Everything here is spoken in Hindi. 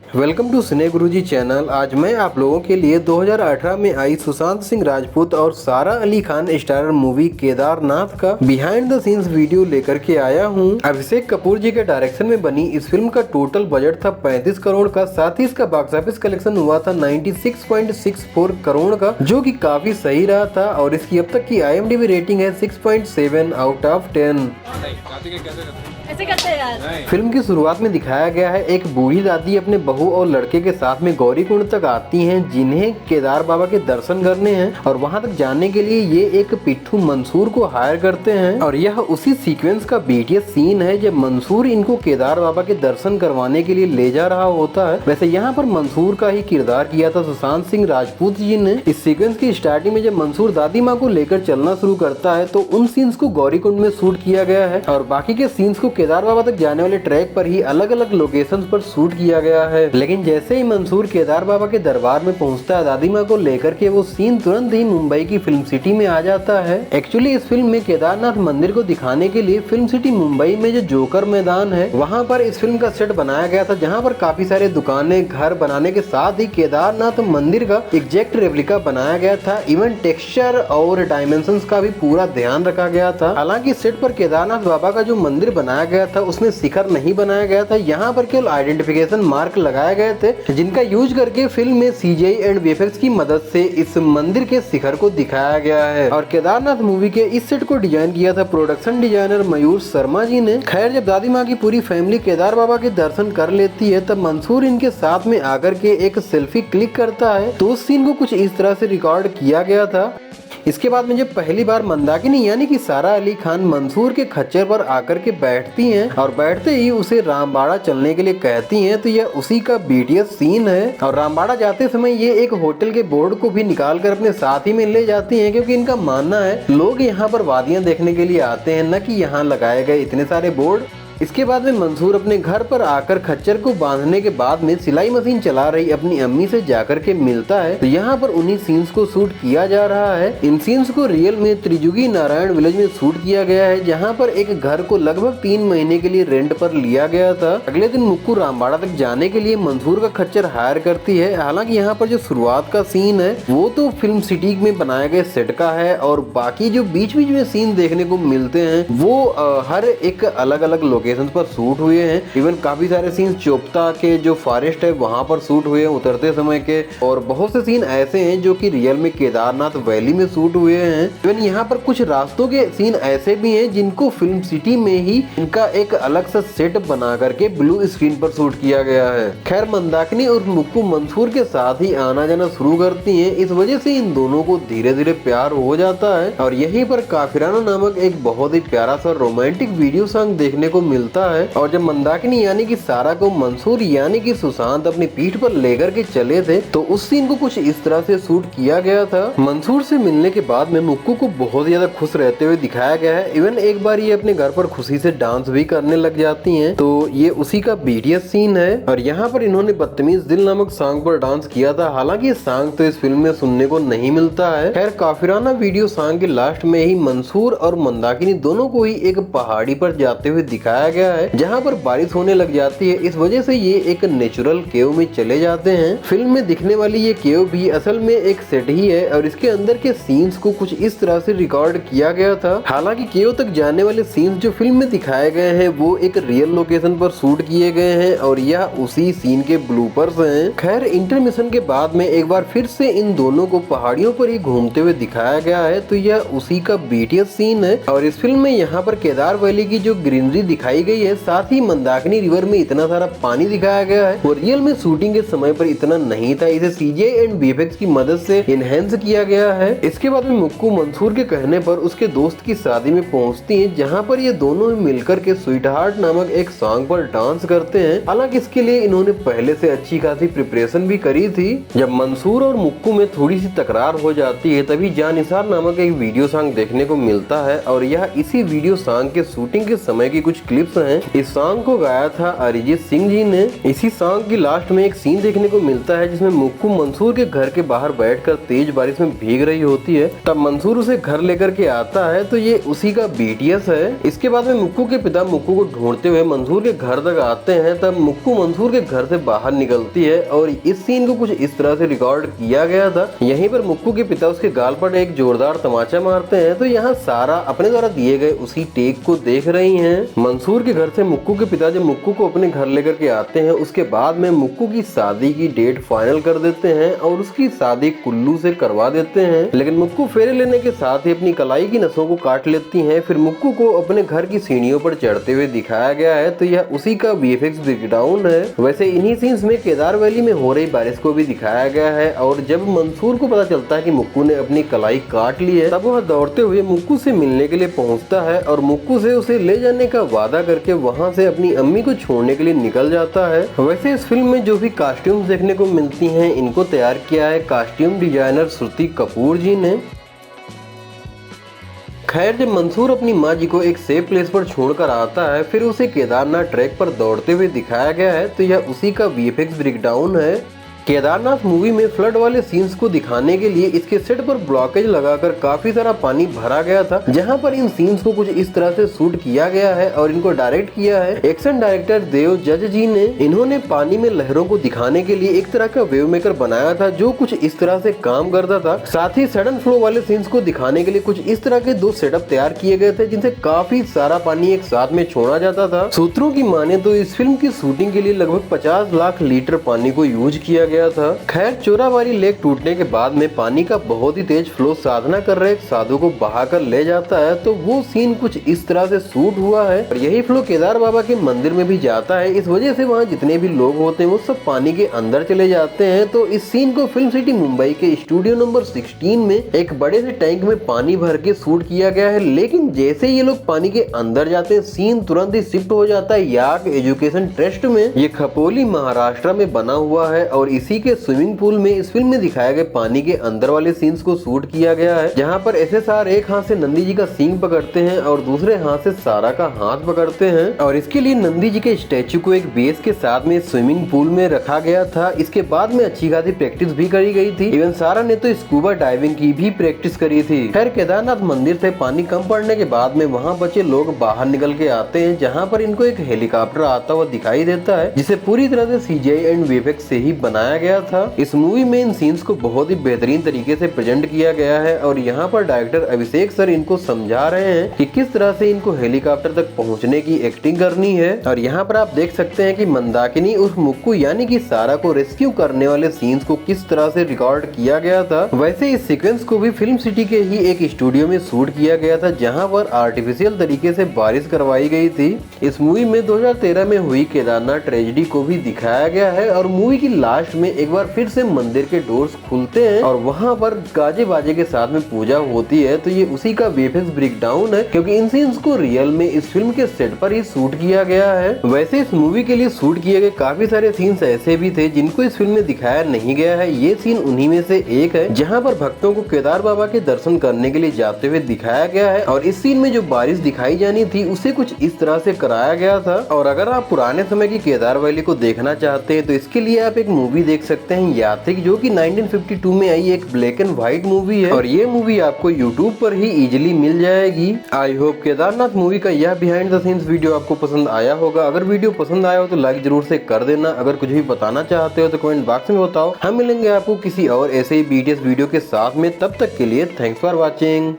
Welcome to cine Guruji channel. आज मैं आप लोगों के लिए 2018 में आई सुशांत सिंह राजपूत और सारा अली खान स्टारर मूवी केदारनाथ का बिहाइंड द सीन्स वीडियो लेकर के आया हूं। अभिषेक कपूर जी के डायरेक्शन में बनी इस फिल्म का टोटल बजट था 35 करोड़ का। साथ ही इसका बॉक्स ऑफिस कलेक्शन हुआ था 96.64 करोड़ का, जो कि काफी सही रहा था। और इसकी अब तक की IMDb रेटिंग है 6.7 आउट ऑफ 10। ऐसे करते हैं यार। फिल्म की शुरुआत में दिखाया गया है एक बूढ़ी दादी अपने बहू और लड़के के साथ में गौरीकुंड तक आती हैं, जिन्हें केदार बाबा के दर्शन करने हैं। और वहां तक जाने के लिए ये एक पिट्ठू मंसूर को हायर करते हैं। और यह उसी सीक्वेंस का BTS सीन है जब मंसूर इनको केदार बाबा के दर्शन करवाने के लिए ले जा रहा होता है। वैसे यहाँ पर मंसूर का ही किरदार किया था सुशांत सिंह राजपूत जी ने। इस सीक्वेंस की स्टार्टिंग में जब मंसूर दादी माँ को लेकर चलना शुरू करता है तो उन सीन्स को गौरीकुंड में शूट किया गया है और बाकी के सीन्स को केदार बाबा तक जाने वाले ट्रैक पर ही अलग अलग लोकेशंस पर शूट किया गया है। लेकिन जैसे ही मंसूर केदार बाबा के दरबार में पहुंचता है दादी माँ को लेकर के, वो सीन तुरंत ही मुंबई की फिल्म सिटी में आ जाता है। एक्चुअली इस फिल्म में केदारनाथ मंदिर को दिखाने के लिए फिल्म सिटी मुंबई में जो जोकर मैदान है वहाँ पर इस फिल्म का सेट बनाया गया था, जहाँ पर काफी सारे दुकानें घर बनाने के साथ ही केदारनाथ मंदिर का एग्जैक्ट रेप्लिका बनाया गया था। इवन टेक्सचर और डायमेंशंस का भी पूरा ध्यान रखा गया था। हालांकि सेट पर केदारनाथ बाबा का जो मंदिर बनाया गया था उसमें शिखर नहीं बनाया गया था। यहाँ पर केवल आइडेंटिफिकेशन मार्क लगाए गए थे, जिनका यूज करके फिल्म में CGI एंड VFX की मदद से इस मंदिर के शिखर को दिखाया गया है। और केदारनाथ मूवी के इस सेट को डिजाइन किया था प्रोडक्शन डिजाइनर मयूर शर्मा जी ने। खैर, जब दादी माँ की पूरी फैमिली केदार बाबा के दर्शन कर लेती है तब मंसूर इनके साथ में आकर के एक सेल्फी क्लिक करता है। तो उस सीन को कुछ इस तरह से रिकॉर्ड किया गया था। इसके बाद में जब पहली बार मंदाकिनी यानी कि सारा अली खान मंसूर के खच्चर पर आकर के बैठती हैं और बैठते ही उसे रामबाड़ा चलने के लिए कहती हैं, तो यह उसी का BTS सीन है। और रामबाड़ा जाते समय ये एक होटल के बोर्ड को भी निकाल कर अपने साथ ही में ले जाती हैं, क्योंकि इनका मानना है लोग यहाँ पर वादियाँ देखने के लिए आते हैं, न कि यहाँ लगाए गए इतने सारे बोर्ड। इसके बाद में मंसूर अपने घर पर आकर खच्चर को बांधने के बाद में सिलाई मशीन चला रही अपनी अम्मी से जाकर के मिलता है। तो यहाँ पर उन्हीं सीन्स को शूट किया जा रहा है। इन सीन्स को रियल में त्रिजुगी नारायण विलेज में शूट किया गया है, जहाँ पर एक घर को लगभग 3 महीने के लिए रेंट पर लिया गया था। अगले दिन मुक्कू रामबाड़ा तक जाने के लिए मंसूर का खच्चर हायर करती है। हालांकि यहाँ पर जो शुरुआत का सीन है वो तो फिल्म सिटी में बनाए गए सेट का है, और बाकी जो बीच बीच में सीन देखने को मिलते हैं वो हर एक अलग अलग लोकेशन पर शूट हुए हैं। इवन काफी सारे सीन चोपता के जो फॉरेस्ट है वहां पर शूट हुए हैं उतरते समय के, और बहुत से सीन ऐसे हैं जो कि रियल में केदारनाथ वैली में शूट हुए हैं। इवन यहाँ पर कुछ रास्तों के सीन ऐसे भी हैं जिनको फिल्म सिटी में ही इनका एक अलग सा सेट बना करके ब्लू स्क्रीन पर शूट किया गया है। खैर, मंदाकिनी और मुक्कू मंसूर के साथ ही आना जाना शुरू करती हैं। इस वजह से इन दोनों को धीरे धीरे प्यार हो जाता है और यहीं पर काफिराना नामक एक बहुत ही प्यारा सा रोमांटिक वीडियो सॉन्ग देखने को मिलता है। और जब मंदाकिनी यानी कि सारा को मंसूर यानी कि सुशांत अपनी पीठ पर लेकर के चले थे तो उस सीन को कुछ इस तरह से शूट किया गया था। मंसूर से मिलने के बाद में मुक्कू को बहुत ज्यादा खुश रहते हुए दिखाया गया है। इवन एक बार ये अपने घर पर खुशी से डांस भी करने लग जाती हैं, तो ये उसी का BTS सीन है। और यहाँ पर इन्होंने बदतमीज दिल नामक सॉन्ग पर डांस किया था। हालांकि ये सॉन्ग तो इस फिल्म में सुनने को नहीं मिलता है। खैर, काफिराना वीडियो सॉन्ग के लास्ट में ही मंसूर और मंदाकिनी दोनों को ही एक पहाड़ी पर जाते हुए दिखाया गया है, जहाँ पर बारिश होने लग जाती है। इस वजह से ये एक नेचुरल केव में चले जाते हैं। फिल्म में दिखने वाली ये केव भी असल में एक सेट ही है और इसके अंदर के सीन्स को कुछ इस तरह से रिकॉर्ड किया गया था। हालांकि केव तक जाने वाले सीन्स जो फिल्म में दिखाए गए हैं वो एक रियल लोकेशन पर शूट किए गए हैं और यह उसी सीन के ब्लूपर्स हैं। खैर, इंटरमिशन के बाद में एक बार फिर से इन दोनों को पहाड़ियों पर ही घूमते हुए दिखाया गया है, तो यह उसी का BTS सीन है। और इस फिल्म में यहाँ पर केदार वैली की जो ग्रीनरी दिखाई गई है, साथ ही मंदाकिनी रिवर में इतना सारा पानी दिखाया गया है वो रियल में शूटिंग के समय पर इतना नहीं था। इसे CGI एंड VFX की मदद से इनहेंस किया गया है। इसके बाद में मुक्कू मंसूर के कहने पर उसके दोस्त की शादी में पहुंचती हैं, जहां पर ये दोनों मिलकर के स्वीट हार्ट नामक एक सॉन्ग पर डांस करते हैं। हालांकि इसके लिए इन्होंने पहले से अच्छी खासी प्रिपरेशन भी करी थी। जब मंसूर और मुक्कू में थोड़ी सी तकरार हो जाती है तभी जानिसार नामक एक वीडियो सॉन्ग देखने को मिलता है और यह इसी वीडियो सॉन्ग के शूटिंग के समय की कुछ क्लिप्स लिप्स हैं। इस सॉन्ग को गाया था अरिजीत सिंह जी ने। इसी सॉन्ग की लास्ट में एक सीन देखने को मिलता है जिसमें मुक्कू मंसूर के घर के बाहर बैठकर तेज बारिश में भीग रही होती है। तब मंसूर उसे घर लेकर के आता है तो ये उसी का BTS है। इसके बाद में मुक्कू के पिता मुक्कू को ढूंढते हुए मंसूर के घर तक आते हैं। तब मुक्कू मंसूर के घर से बाहर निकलती है और इस सीन को कुछ इस तरह से रिकॉर्ड किया गया था। यहीं पर मुक्कू के पिता उसके गाल पर एक जोरदार तमाचा मारते हैं तो यहाँ सारा अपने द्वारा दिए गए उसी टेक को देख रही हैं। मंसूर के घर से मुक्कू के पिता जब मुक्कू को अपने घर लेकर के आते हैं उसके बाद में मुक्कू की शादी की डेट फाइनल कर देते हैं और उसकी शादी कुल्लू से करवा देते हैं। लेकिन मुक्कू फेरे लेने के साथ ही अपनी कलाई की नसों को काट लेती हैं। फिर मुक्कू को अपने घर की सीढ़ियों पर चढ़ते हुए दिखाया गया है तो यह उसी का VFX ब्रेकडाउन है। वैसे इन्हीं सीन्स में केदार वैली में हो रही बारिश को भी दिखाया गया है और जब मंसूर को पता चलता है कि मुक्कू ने अपनी कलाई काट ली है तब वह दौड़ते हुए मुक्कू से मिलने के लिए पहुंचता है और मुक्कू से उसे ले जाने का वादा करके वहां से अपनी अम्मी को छोड़ने के लिए निकल जाता है। वैसे इस फिल्म में जो भी कॉस्ट्यूम्स देखने को मिलती हैं इनको तैयार किया है कॉस्ट्यूम डिजाइनर श्रुति कपूर जी ने। खैर जब मंसूर अपनी माँ जी को एक सेफ प्लेस पर छोड़कर आता है फिर उसे केदारनाथ ट्रैक पर दौड़ते हुए दिखाया गया है तो यह उसी का VFX ब्रेकडाउन है। केदारनाथ मूवी में फ्लड वाले सीन्स को दिखाने के लिए इसके सेट पर ब्लॉकेज लगाकर काफी सारा पानी भरा गया था जहां पर इन सीन्स को कुछ इस तरह से शूट किया गया है और इनको डायरेक्ट किया है एक्शन डायरेक्टर देव जज जी ने। इन्होंने पानी में लहरों को दिखाने के लिए एक तरह का वेव मेकर बनाया था जो कुछ इस तरह से काम करता था। साथ ही सडन फ्लो वाले सीन्स को दिखाने के लिए कुछ इस तरह के 2 सेटअप तैयार किए गए थे जिनसे काफी सारा पानी एक साथ में छोड़ा जाता था। सूत्रों की माने तो इस फिल्म की शूटिंग के लिए लगभग 50 लाख लीटर पानी को यूज किया गया था। खैर चोराबाड़ी लेक टूटने के बाद में पानी का बहुत ही तेज फ्लो साधना कर रहे एक साधु को बहाकर ले जाता है तो वो सीन कुछ इस तरह से शूट हुआ है और यही फ्लो केदार बाबा के मंदिर में भी जाता है। इस वजह से वहाँ जितने भी लोग होते हैं वो सब पानी के अंदर चले जाते हैं। तो इस सीन को फिल्म सिटी मुंबई के स्टूडियो नंबर 16 में एक बड़े से टैंक में पानी भर के शूट किया गया है। लेकिन जैसे ये लोग पानी के अंदर जाते हैं सीन तुरंत ही शिफ्ट हो जाता है याक एजुकेशन ट्रस्ट में। ये खपोली महाराष्ट्र में बना हुआ है और इसी के स्विमिंग पूल में इस फिल्म में दिखाए गए पानी के अंदर वाले सीन्स को शूट किया गया है जहां पर SSR एक हाथ से नंदी जी का सींग पकड़ते हैं और दूसरे हाथ से सारा का हाथ पकड़ते हैं और इसके लिए नंदी जी के स्टैचू को एक बेस के साथ में स्विमिंग पूल में रखा गया था। इसके बाद में अच्छी खासी प्रैक्टिस भी करी गई थी। इवन सारा ने तो स्कूबा डाइविंग की भी प्रैक्टिस करी थी। खैर केदारनाथ मंदिर से पानी कम पड़ने के बाद में वहाँ बचे लोग बाहर निकल के आते हैं जहाँ पर इनको एक हेलीकॉप्टर आता हुआ दिखाई देता है जिसे पूरी तरह से CGI एंड VFX से ही बनाया गया था। इस मूवी में इन सीन्स को बहुत ही बेहतरीन तरीके से प्रेजेंट किया गया है और यहाँ पर डायरेक्टर अभिषेक सर इनको समझा रहे हैं कि किस तरह से इनको हेलीकॉप्टर तक पहुँचने की एक्टिंग करनी है। और यहाँ पर आप देख सकते हैं कि मंदाकिनी उर्फ मुक्कू यानी कि सारा को रेस्क्यू करने वाले सीन्स को किस तरह से रिकॉर्ड किया गया था। वैसे इस सीक्वेंस को भी फिल्म सिटी के ही एक स्टूडियो में शूट किया गया था जहाँ पर आर्टिफिशियल तरीके से बारिश करवाई गई थी। इस मूवी में 2013 में हुई केदारनाथ ट्रेजेडी को भी दिखाया गया है और मूवी की लास्ट में एक बार फिर से मंदिर के डोर्स खुलते हैं और वहाँ पर गाजे बाजे के साथ में पूजा होती है तो ये उसी का VFX ब्रेकडाउन है क्योंकि इन सीन्स को रियल में इस फिल्म के सेट पर ही शूट किया गया है। वैसे इस मूवी के लिए शूट किए गए काफी सारे सीन्स ऐसे भी थे जिनको इस फिल्म में दिखाया नहीं गया है। ये सीन उन्हीं में से एक है जहाँ पर भक्तों को केदार बाबा के दर्शन करने के लिए जाते हुए दिखाया गया है और इस सीन में जो बारिश दिखाई जानी थी उसे कुछ इस तरह से कराया गया था। और अगर आप पुराने समय की केदार वैली को देखना चाहते हैं तो इसके लिए आप एक मूवी देख सकते हैं यात्रिक जो कि 1952 में आई एक ब्लैक एंड व्हाइट मूवी है और ये मूवी आपको यूट्यूब पर ही इजीली मिल जाएगी। आई होप केदारनाथ मूवी का यह बिहाइंड द सीन्स वीडियो आपको पसंद आया होगा। अगर वीडियो पसंद आया हो तो लाइक जरूर से कर देना। अगर कुछ भी बताना चाहते हो तो कमेंट बॉक्स में बताओ। हम मिलेंगे आपको किसी और ऐसे ही BTS वीडियो के साथ में। तब तक के लिए थैंक्स फॉर वॉचिंग।